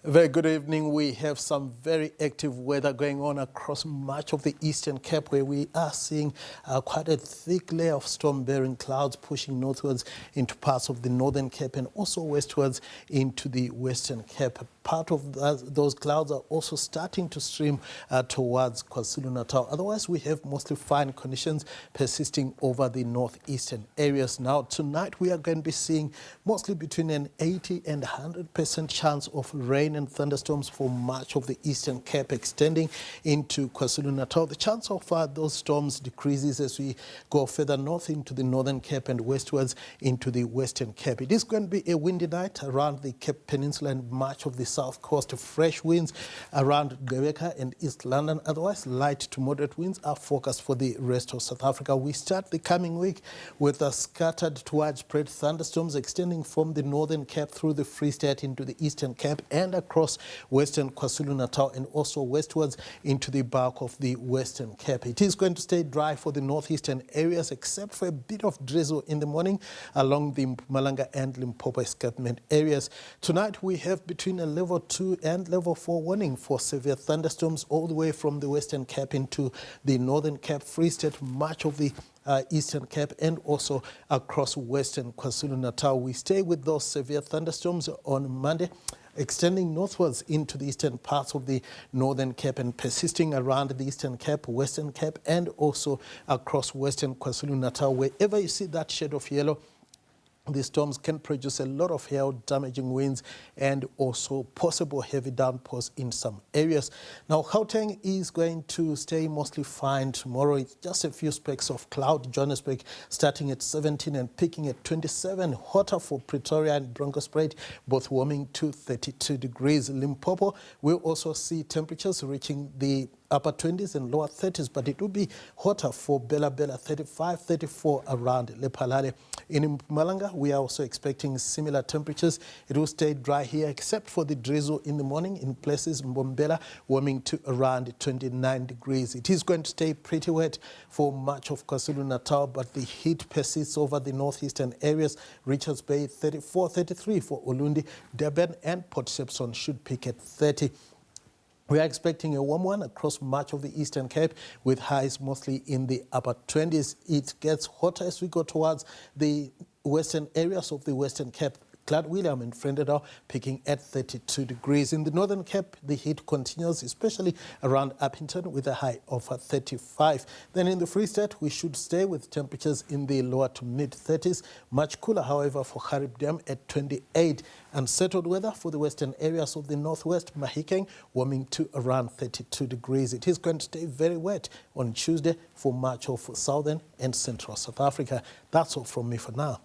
Very good evening. We have some very active weather going on across much of the Eastern Cape, where we are seeing quite a thick layer of storm-bearing clouds pushing northwards into parts of the Northern Cape and also westwards into the Western Cape. Part of those clouds are also starting to stream towards KwaZulu-Natal. Otherwise, we have mostly fine conditions persisting over the northeastern areas. Now, tonight we are going to be seeing mostly between an 80 and 100% chance of rain and thunderstorms for much of the Eastern Cape, extending into KwaZulu-Natal. The chance of those storms decreases as we go further north into the Northern Cape and westwards into the Western Cape. It is going to be a windy night around the Cape Peninsula and much of the south coast. Fresh winds around Gqeberha and East London. Otherwise, light to moderate winds are forecast for the rest of South Africa. We start the coming week with scattered to widespread thunderstorms extending from the Northern Cape through the Free State into the Eastern Cape and across western KwaZulu-Natal and also westwards into the bulk of the Western Cape. It is going to stay dry for the northeastern areas except for a bit of drizzle in the morning along the Mpumalanga and Limpopo escarpment areas. Tonight we have between a level 2 and level 4 warning for severe thunderstorms all the way from the Western Cape into the Northern Cape, Free State, much of the Eastern Cape and also across western KwaZulu-Natal. We stay with those severe thunderstorms on Monday, extending northwards into the eastern parts of the Northern Cape and persisting around the Eastern Cape, Western Cape and also across western KwaZulu-Natal. Wherever you see that shade of yellow, the storms can produce a lot of hail, damaging winds, and also possible heavy downpours in some areas. Now, Gauteng is going to stay mostly fine tomorrow. It's just a few specks of cloud. Johannesburg starting at 17 and peaking at 27. Hotter for Pretoria and Bronkhorstspruit, both warming to 32 degrees. Limpopo will also see temperatures reaching the upper 20s and lower 30s, but it will be hotter for Bela Bela, 35, 34 around Lephalale. In Mpumalanga, we are also expecting similar temperatures. It will stay dry here except for the drizzle in the morning in places. Mbombela warming to around 29 degrees. It is going to stay pretty wet for much of KwaZulu-Natal, but the heat persists over the northeastern areas. Richards Bay 34, 33 for Ulundi. Durban and Port Shepstone should peak at 30. We are expecting a warm one across much of the Eastern Cape with highs mostly in the upper 20s. It gets hotter as we go towards the western areas of the Western Cape. William and Vredendal peaking at 32 degrees. In the Northern Cape, the heat continues, especially around Appington with a high of 35. Then in the Free State, we should stay with temperatures in the lower to mid 30s. Much cooler, however, for Garibdam at 28. Unsettled weather for the western areas of the northwest, Mahikeng warming to around 32 degrees. It is going to stay very wet on Tuesday for much of southern and central South Africa. That's all from me for now.